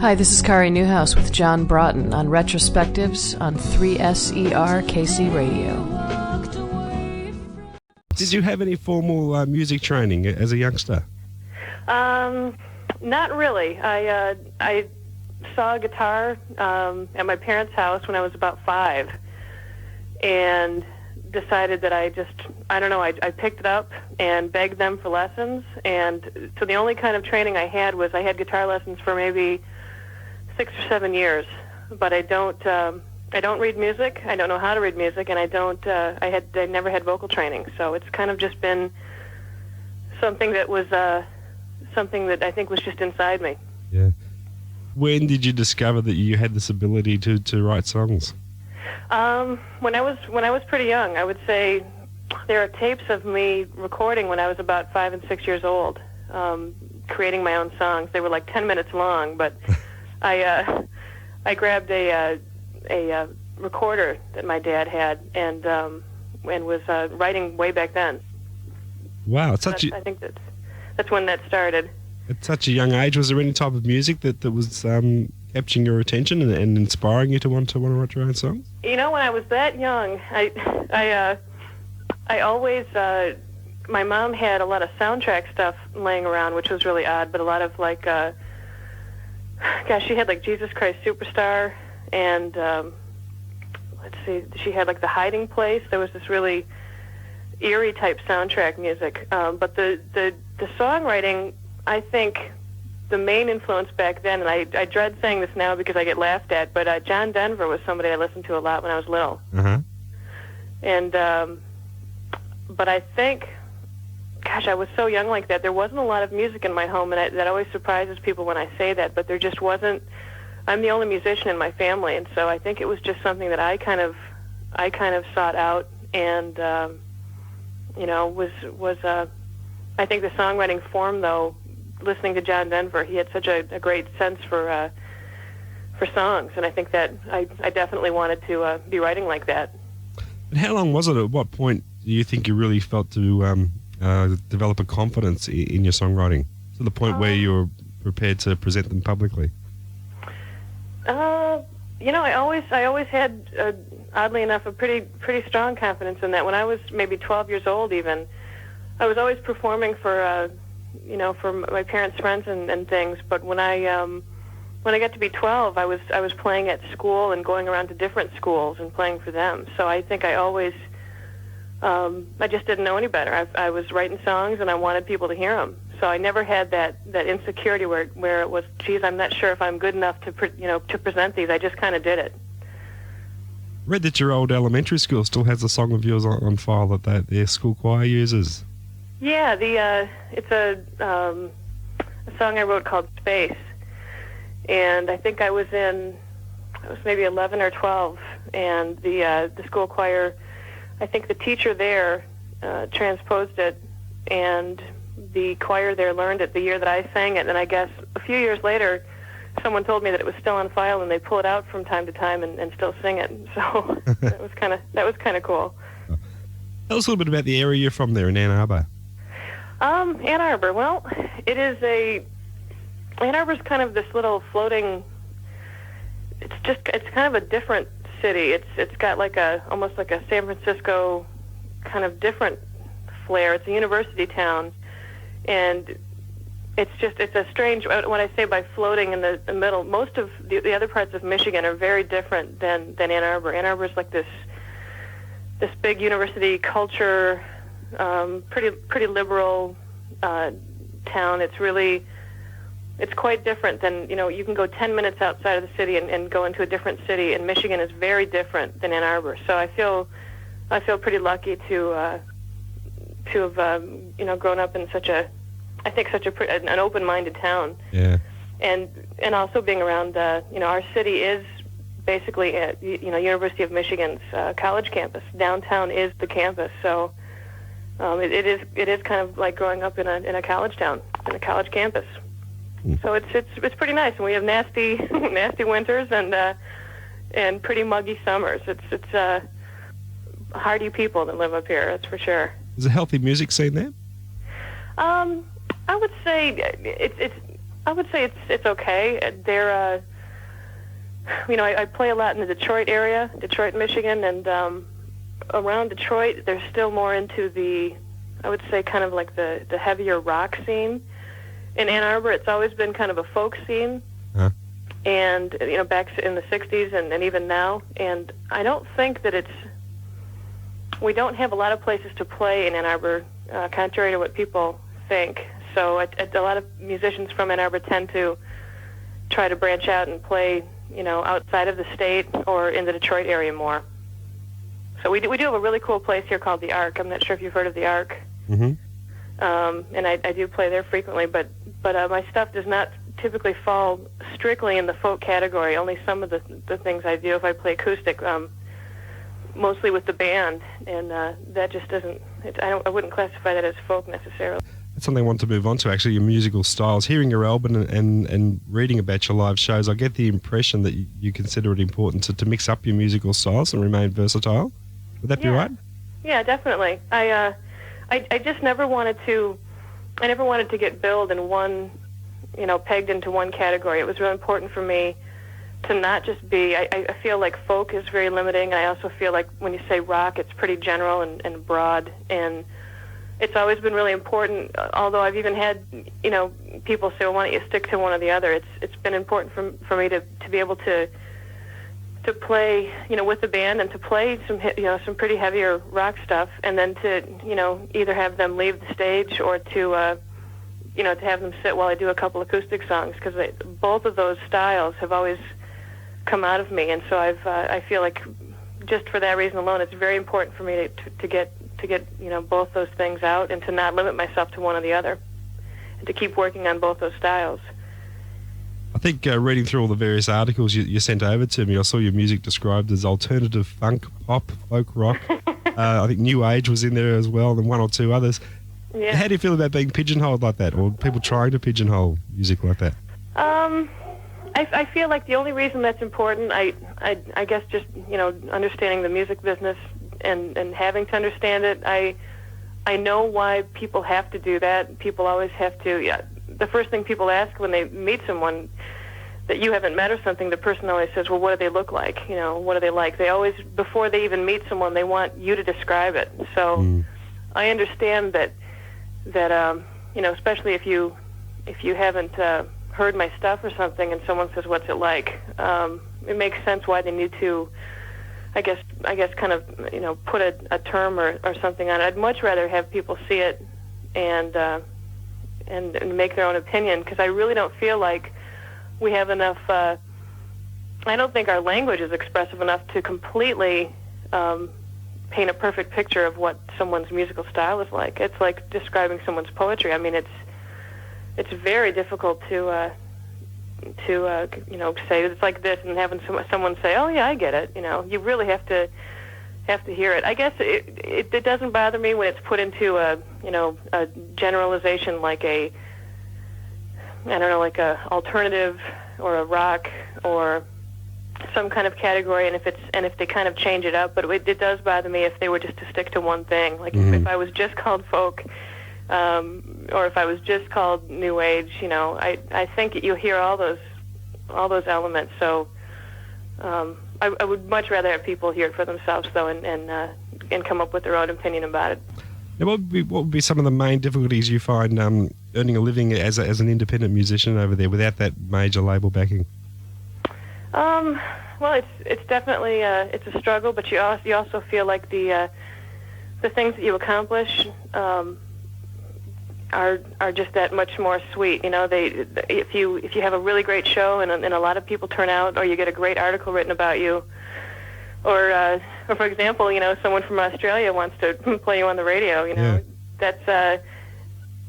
Hi, this is Kari Newhouse with John Broughton on Retrospectives on 3SER KC Radio. Did you have any formal music training as a youngster? Not really. I saw a guitar at my parents' house when I was about 5 and decided that I picked it up and begged them for lessons. And so the only kind of training I had was I had guitar lessons for maybe 6 or 7 years. But I don't read music. I don't know how to read music, and I never had vocal training. So it's kind of just been something that was something that I think was just inside me. Yeah. When did you discover that you had this ability to write songs? When I was pretty young. I would say there are tapes of me recording when I was about 5 and 6 years old, creating my own songs. They were like 10 minutes long, but I grabbed a recorder that my dad had and was writing way back then. Wow, I think that's when that started. At such a young age, was there any type of music that was capturing your attention and inspiring you to want to write your own songs? You know, when I was that young, I always my mom had a lot of soundtrack stuff laying around, which was really odd, but a lot of like she had like Jesus Christ Superstar, and let's see, she had like The Hiding Place. There was this really eerie type soundtrack music, but the songwriting, I think the main influence back then, and I dread saying this now because I get laughed at, but John Denver was somebody I listened to a lot when I was little. Uh-huh. And but I think, gosh, I was so young like that. There wasn't a lot of music in my home, and that always surprises people when I say that, but there just wasn't. I'm the only musician in my family, and so I think it was just something that I kind of sought out, and was I think the songwriting form, though, listening to John Denver, he had such a great sense for songs, and I think that I definitely wanted to be writing like that. And how long was it? At what point do you think you really felt to develop a confidence in your songwriting to the point where you were prepared to present them publicly? I always had, oddly enough, a pretty strong confidence in that. When I was maybe 12 years old, even, I was always performing for my parents' friends and things. But when I got to be 12, I was playing at school and going around to different schools and playing for them. So I think I always, I just didn't know any better. I was writing songs and I wanted people to hear them. So I never had that insecurity where it was, geez, I'm not sure if I'm good enough to present these. I just kind of did it. Read that your old elementary school still has a song of yours on file that their school choir uses. Yeah, it's a song I wrote called Space, and I think I was maybe 11 or 12, and the school choir, I think the teacher there transposed it, and the choir there learned it the year that I sang it, and I guess a few years later, someone told me that it was still on file, and they pull it out from time to time and still sing it. So that was kind of cool. Tell us a little bit about the area you're from there in Ann Arbor. Ann Arbor. Well, Ann Arbor's kind of this little floating. It's kind of a different city. It's got almost like a San Francisco kind of different flair. It's a university town. And it's a strange, when I say by floating in the middle, most of the other parts of Michigan are very different than Ann Arbor. Ann Arbor is like this big university culture, pretty liberal town. It's quite different than, you can go 10 minutes outside of the city and go into a different city, and Michigan is very different than Ann Arbor. So I feel pretty lucky to have grown up in such an open-minded town. Yeah. And also being around our city is basically University of Michigan's college campus. Downtown is the campus, so it is kind of like growing up in a college town, in a college campus. So it's pretty nice, and we have nasty winters and pretty muggy summers. It's hardy people that live up here, that's for sure. Is a healthy music scene there? I would say I would say it's okay. They're, I play a lot in the Detroit area, Detroit, Michigan, and around Detroit, they're still more into the, I would say, kind of like the heavier rock scene. In Ann Arbor, it's always been kind of a folk scene, and back in the '60s and even now. And I don't think that we don't have a lot of places to play in Ann Arbor, contrary to what people think. So a lot of musicians from Ann Arbor tend to try to branch out and play, outside of the state or in the Detroit area more. So we do have a really cool place here called the Ark. I'm not sure if you've heard of the Ark. Mm-hmm. And I do play there frequently, but my stuff does not typically fall strictly in the folk category. Only some of the things I do, if I play acoustic, mostly with the band, and that just doesn't. I wouldn't classify that as folk necessarily. That's something I want to move on to, actually, your musical styles. Hearing your album and reading about your live shows, I get the impression that you consider it important to mix up your musical styles and remain versatile. Would that be right? Yeah, definitely. I just never wanted to. I never wanted to get billed in one, pegged into one category. It was really important for me to not just be. I feel like folk is very limiting. I also feel like when you say rock, it's pretty general and broad, and it's always been really important. Although I've even had, people say, "Well, why don't you stick to one or the other?" It's been important for me to be able to play, with the band, and to play some pretty heavier rock stuff, and then to, either have them leave the stage or to, to have them sit while I do a couple acoustic songs, because both of those styles have always come out of me, and so I feel like just for that reason alone, it's very important for me to get both those things out, and to not limit myself to one or the other, and to keep working on both those styles. I think reading through all the various articles you sent over to me, I saw your music described as alternative funk, pop, folk rock. I think New Age was in there as well, and one or two others. Yeah. How do you feel about being pigeonholed like that, or people trying to pigeonhole music like that? I feel like the only reason that's important, I guess just, understanding the music business and having to understand it, I know why people have to do that. People always have to. Yeah, the first thing people ask when they meet someone that you haven't met or something, the person always says, well, what do they look like? What are they like? They always, before they even meet someone, they want you to describe it. So I understand that especially if you haven't heard my stuff or something, and someone says, what's it like? It makes sense why they need to, I guess kind of, put a term or something on it. I'd much rather have people see it and make their own opinion, because I really don't feel like we have enough. I don't think our language is expressive enough to completely paint a perfect picture of what someone's musical style is like. It's like describing someone's poetry. I mean, it's very difficult to say it's like this, and having someone say, "Oh yeah, I get it." You really have to hear it. I guess it doesn't bother me when it's put into a generalization, like a alternative or a rock or some kind of category, and if they kind of change it up. But it does bother me if they were just to stick to one thing. Like if I was just called folk, or if I was just called New Age, I think you'll hear all those elements. So I would much rather have people hear it for themselves, though, and come up with their own opinion about it. Now, what would be some of the main difficulties you find earning a living as an independent musician over there without that major label backing? Well, it's definitely it's a struggle, but you also feel like the things that you accomplish are just that much more sweet. If you have a really great show and a lot of people turn out, or you get a great article written about you, or for example, someone from Australia wants to play you on the radio. Yeah. That's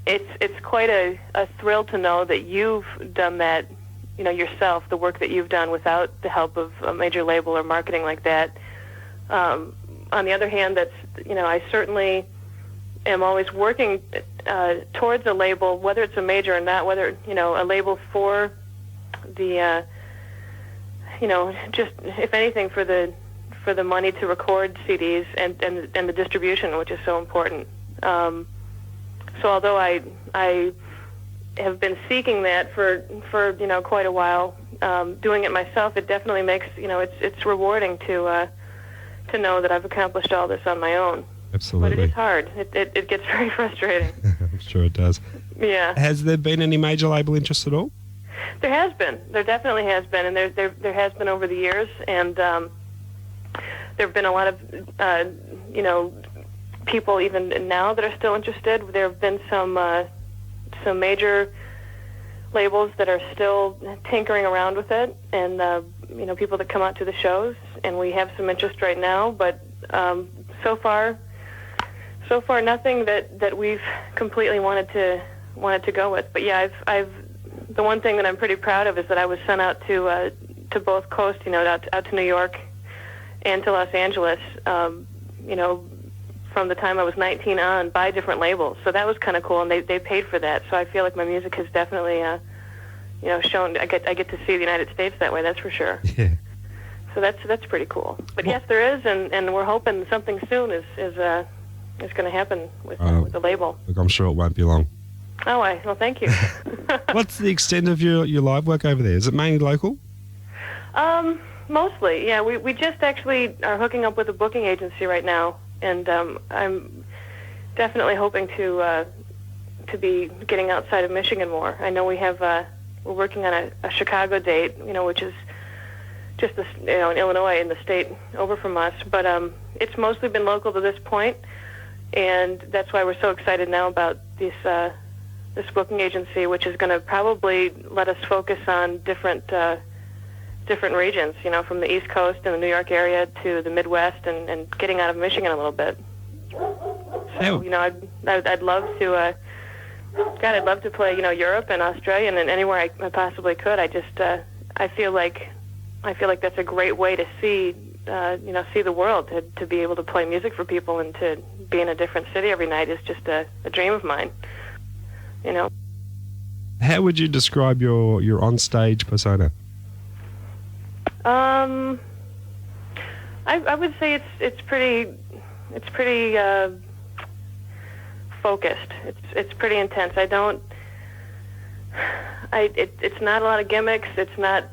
it's quite a thrill to know that you've done that. Yourself, the work that you've done without the help of a major label or marketing like that. On the other hand, I certainly am always working towards a label, whether it's a major or not, whether, a label for the, just, if anything, for the money to record CDs and the distribution, which is so important. So although I have been seeking that for quite a while. Doing it myself, it definitely makes it's rewarding to know that I've accomplished all this on my own. Absolutely. But it is hard. It gets very frustrating. I'm sure it does. Yeah. Has there been any major label interest at all? There has been. There definitely has been, and there has been over the years, and there have been a lot of people even now that are still interested. There have been some major labels that are still tinkering around with it, and people that come out to the shows, and we have some interest right now, but so far nothing that we've completely wanted to go with. But yeah, I've the one thing that I'm pretty proud of is that I was sent out to both coasts, out to New York and to Los Angeles, from the time I was 19 on, by different labels. So that was kind of cool, and they paid for that. So I feel like my music has definitely, shown. I get to see the United States that way. That's for sure. Yeah. So that's pretty cool. But yes, there is, and we're hoping something soon is going to happen with the label. Look, I'm sure it won't be long. Oh, well, thank you. What's the extent of your live work over there? Is it mainly local? Mostly, yeah. We just actually are hooking up with a booking agency right now, and I'm definitely hoping to be getting outside of Michigan more. I know we're working on a Chicago date, which is just in Illinois, in the state over from us. But it's mostly been local to this point, and that's why we're so excited now about this booking agency, which is going to probably let us focus on different regions, from the East Coast and the New York area to the Midwest, and getting out of Michigan a little bit. So, I'd love to, I'd love to play, Europe and Australia and anywhere I possibly could. I feel like that's a great way to see the world, to be able to play music for people and to be in a different city every night is just a dream of mine. How would you describe your onstage persona? I would say it's pretty focused. It's pretty intense. It's not a lot of gimmicks. It's not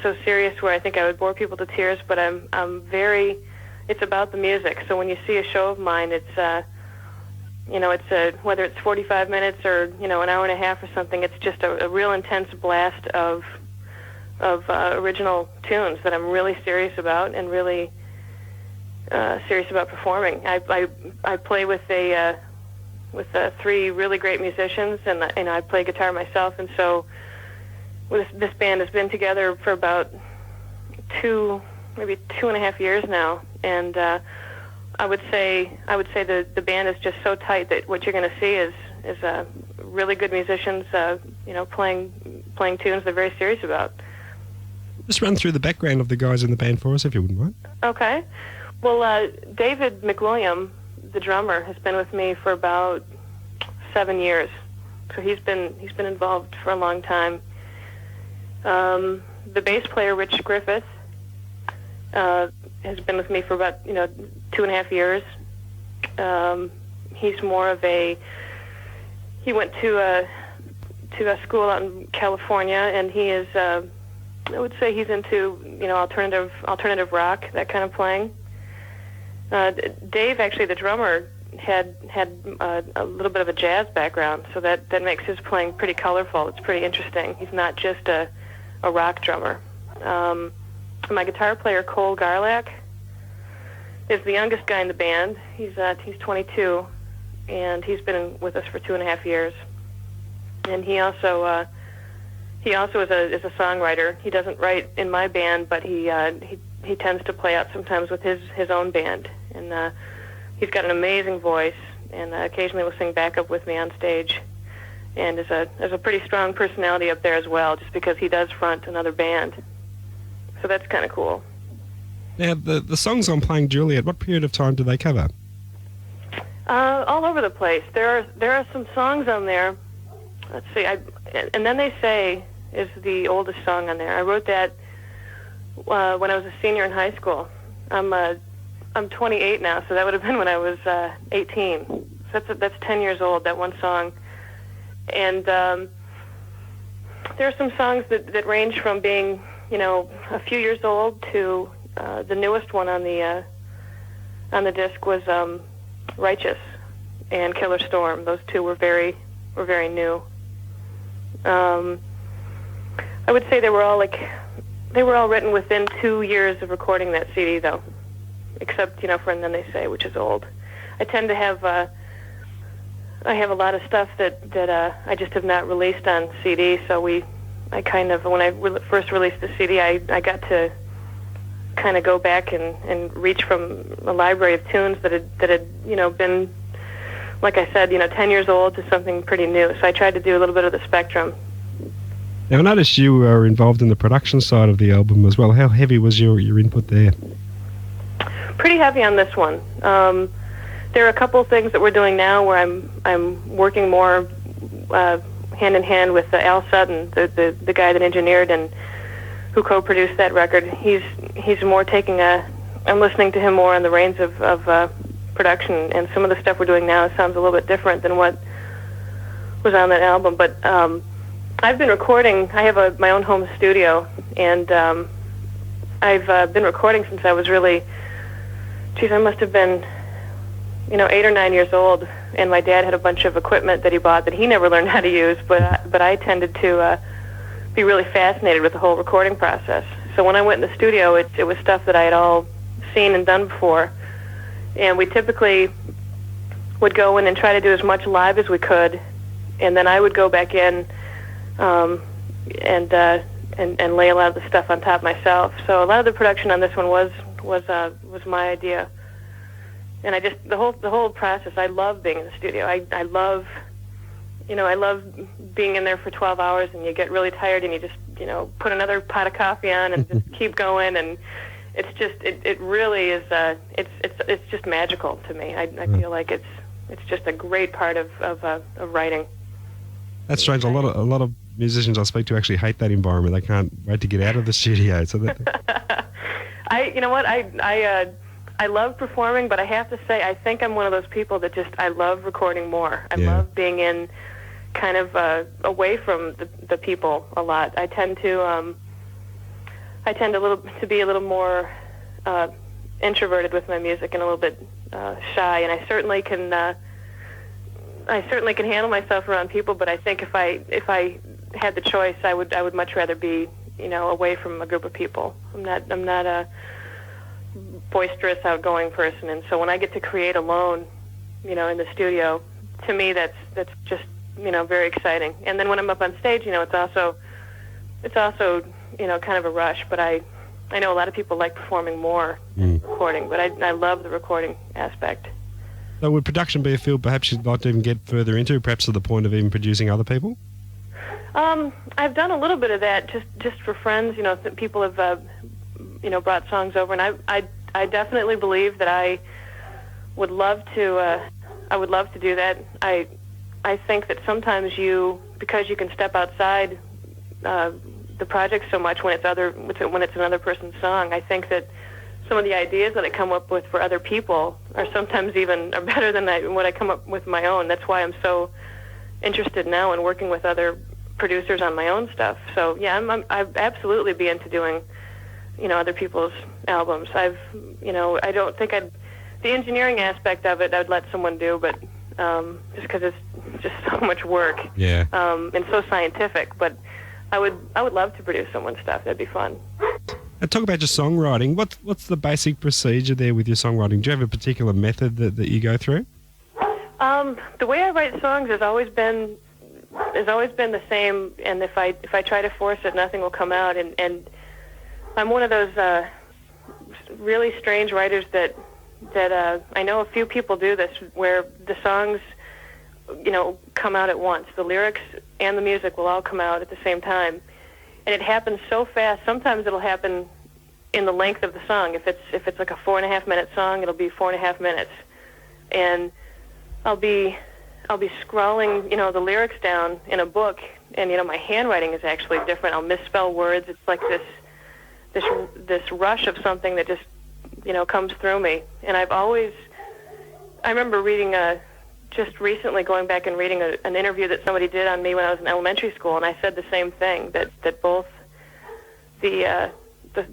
so serious where I think I would bore people to tears. But it's about the music. So when you see a show of mine, it's whether it's 45 minutes or an hour and a half or something, it's just a real intense blast of original tunes that I'm really serious about and really serious about performing. I play with three really great musicians, and I play guitar myself, and so this band has been together for about maybe 2.5 years now, and I would say the band is just so tight that what you're going to see is really good musicians, playing tunes they're very serious about. Just run through the background of the guys in the band for us, if you wouldn't mind. Okay. Well, David McWilliam, the drummer, has been with me for about 7 years, so he's been involved for a long time. The bass player, Rich Griffith, has been with me for about 2.5 years. He's more of he went to a school out in California, and he is I would say he's into alternative rock, that kind of playing. Dave, actually, the drummer, had a little bit of a jazz background, so that makes his playing pretty colorful. It's pretty interesting. He's not just a rock drummer. My guitar player, Cole Garlack, is the youngest guy in the band. He's 22, and he's been with us for 2.5 years. And he also is a songwriter. He doesn't write in my band, but he tends to play out sometimes with his own band. And he's got an amazing voice, and occasionally will sing backup with me on stage. And is a pretty strong personality up there as well, just because he does front another band. So that's kind of cool. Now, the songs I'm playing, Juliet, what period of time do they cover? All over the place. There are some songs on there. Let's see. And Then They Say is the oldest song on there. I wrote that when I was a senior in high school. I'm 28 now, so that would have been when I was 18. So that's 10 years old, that one song. And there are some songs that range from being, a few years old to the newest one on the disc was Righteous and Killer Storm. Those two were very new. I would say they were all written within 2 years of recording that CD, though, except for And Then They Say, which is old. I tend to have I have a lot of stuff that I just have not released on CD. So when I first released the CD, I got to kind of go back and reach from a library of tunes that had been, like I said, 10 years old to something pretty new. So I tried to do a little bit of the spectrum. Now, I noticed you were involved in the production side of the album as well. How heavy was your input there? Pretty heavy on this one. There are a couple of things that we're doing now where I'm working more hand in hand with Al Sutton, the guy that engineered and who co-produced that record. He's more taking I'm listening to him more on the reins of production, and some of the stuff we're doing now sounds a little bit different than what was on that album. But I've been recording. I have my own home studio, and I've been recording since I was really, I must have been 8 or 9 years old, and my dad had a bunch of equipment that he bought that he never learned how to use, but I tended to be really fascinated with the whole recording process. So when I went in the studio, it was stuff that I had all seen and done before, and we typically would go in and try to do as much live as we could, and then I would go back in and lay a lot of the stuff on top myself. So a lot of the production on this one was my idea. And I just the whole process. I love being in the studio. I love, I love being in there for 12 hours, and you get really tired, and you just put another pot of coffee on and just keep going. And it's just it really is. It's just magical to me. I feel like it's just a great part of writing. That's strange. A lot of musicians I speak to actually hate that environment. They can't wait to get out of the studio. So that. I love performing, but I have to say, I think I'm one of those people that I love recording more. I love being in kind of away from the people a lot. I tend to be a little more introverted with my music and a little bit shy, and I certainly can handle myself around people. But I think if I had the choice, I would much rather be away from a group of people. I'm not a boisterous, outgoing person, and so when I get to create alone, in the studio, to me that's just very exciting. And then when I'm up on stage, it's also kind of a rush. But I know a lot of people like performing more than recording, but I love the recording aspect. So would production be a field perhaps you'd like to even get further into, perhaps to the point of even producing other people? I've done a little bit of that just for friends. People have brought songs over, and I definitely believe that I would love to do that. I think that sometimes because you can step outside the project so much when it's another person's song, I think that some of the ideas that I come up with for other people are sometimes are better than what I come up with my own. That's why I'm so interested now in working with other producers on my own stuff. So yeah, I'd absolutely be into doing other people's albums. I don't think the engineering aspect of it I'd let someone do, but just because it's just so much work. Yeah. And so scientific, but I would love to produce someone's stuff. That'd be fun. And talk about your songwriting. What's the basic procedure there with your songwriting? Do you have a particular method that you go through? The way I write songs has always been the same, and if I try to force it, nothing will come out. And I'm one of those really strange writers that I know a few people do this, where the songs, come out at once. The lyrics and the music will all come out at the same time, and it happens so fast. Sometimes it'll happen in the length of the song. If it's like a 4.5-minute song, it'll be 4.5 minutes, and I'll be scrawling, the lyrics down in a book, and my handwriting is actually different. I'll misspell words. It's like this rush of something that just comes through me. And I remember reading just recently going back and reading an interview that somebody did on me when I was in elementary school, and I said the same thing, that both the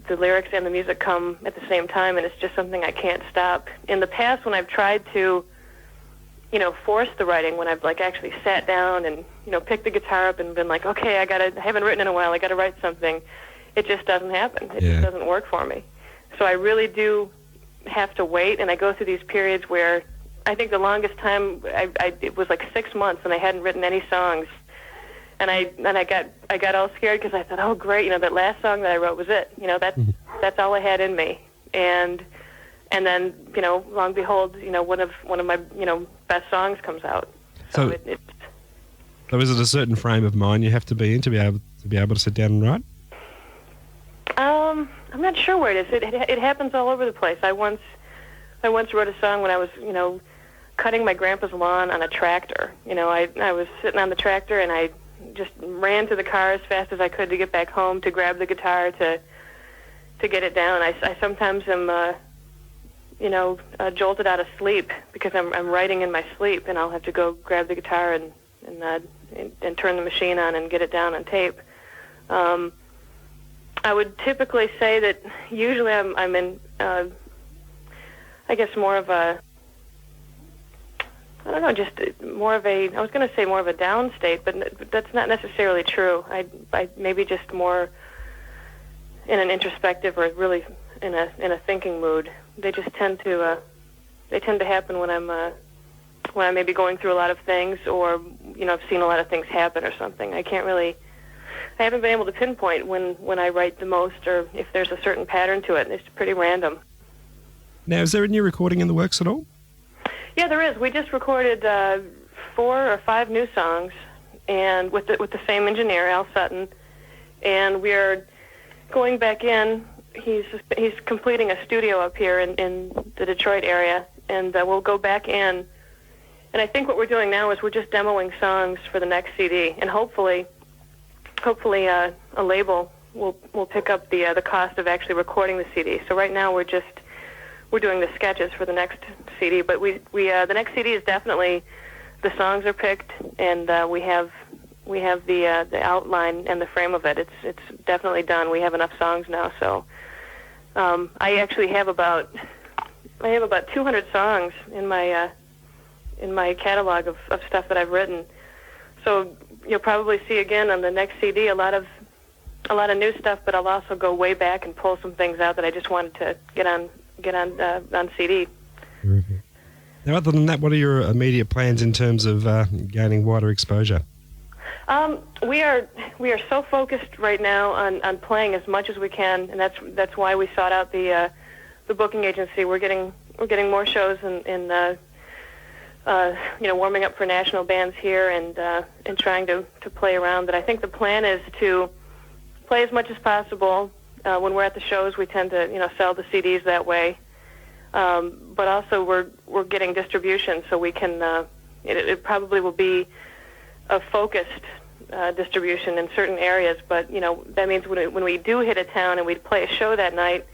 lyrics and the music come at the same time, and it's just something I can't stop. In the past, when I've tried to, force the writing, when I've actually sat down and picked the guitar up and been like, okay, I haven't written in a while, I gotta write something, it just doesn't happen. It just doesn't work for me. So I really do have to wait, and I go through these periods where I think the longest time it was 6 months, and I hadn't written any songs. And I got all scared because I thought, oh great, that last song that I wrote was it. That's all I had in me. And then lo and behold, one of my best songs comes out. So is it a certain frame of mind you have to be in to be able to sit down and write? I'm not sure where it is. It happens all over the place. I once wrote a song when I was cutting my grandpa's lawn on a tractor. I was sitting on the tractor, and I just ran to the car as fast as I could to get back home, to grab the guitar, to get it down. I sometimes am jolted out of sleep because I'm writing in my sleep, and I'll have to go grab the guitar and turn the machine on and get it down on tape. I would typically say that usually I'm in I guess more of a, I don't know, just more of a, I was going to say more of a down state, but that's not necessarily true. I maybe just more in an introspective or really in a thinking mood. They just tend to happen when I'm maybe going through a lot of things, or I've seen a lot of things happen or something. I haven't been able to pinpoint when I write the most, or if there's a certain pattern to it. It's pretty random. Now, is there a new recording in the works at all? Yeah, there is. We just recorded 4 or 5 new songs, and with the same engineer, Al Sutton, and we're going back in. He's completing a studio up here in the Detroit area, and we'll go back in. And I think what we're doing now is we're just demoing songs for the next CD, and hopefully a label will pick up the cost of actually recording the CD. So right now we're doing the sketches for the next CD, but the next CD is definitely, the songs are picked, and we have the outline and the frame of it. It's definitely done. We have enough songs now, so I actually have about 200 songs in my catalog of stuff that I've written. So you'll probably see again on the next CD a lot of new stuff, but I'll also go way back and pull some things out that I just wanted to get on CD. Mm-hmm. Now, other than that, what are your immediate plans in terms of gaining wider exposure? We are so focused right now on playing as much as we can, and that's why we sought out the booking agency. We're getting more shows in warming up for national bands here and trying to play around. But I think the plan is to play as much as possible. When we're at the shows, we tend to sell the CDs that way. But also we're getting distribution, so we can. It probably will be a focused distribution in certain areas. But that means when we do hit a town and we play a show that night,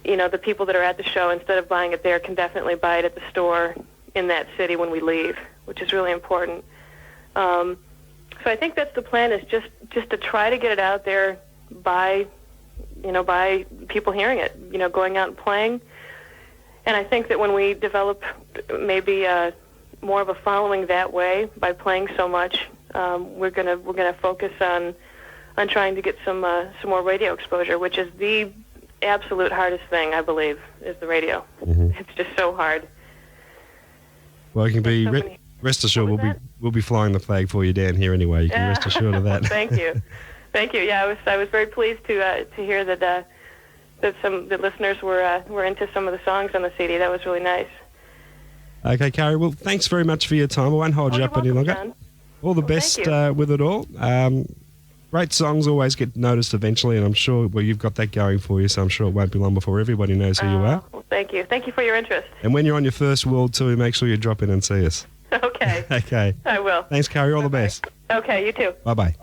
the people that are at the show, instead of buying it there, can definitely buy it at the store in that city when we leave, which is really important. So I think that's the plan, is just to try to get it out there by people hearing it, going out and playing. And I think that when we develop maybe more of a following that way by playing so much, we're gonna focus on trying to get some more radio exposure, which is the absolute hardest thing, I believe, is the radio. Mm-hmm. It's just so hard. Well, you can be rest assured we'll be flying the flag for you down here anyway. You can rest assured of that. Thank you. Yeah, I was very pleased to hear that the listeners were into some of the songs on the CD. That was really nice. Okay, Kari. Well, thanks very much for your time. I won't hold you up any longer. John. All the best with it all. Great songs always get noticed eventually, and I'm sure you've got that going for you. So I'm sure it won't be long before everybody knows who you are. Well, thank you. Thank you for your interest. And when you're on your first world tour, make sure you drop in and see us. Okay. Okay. I will. Thanks, Kari. All the best. Okay. You too. Bye-bye.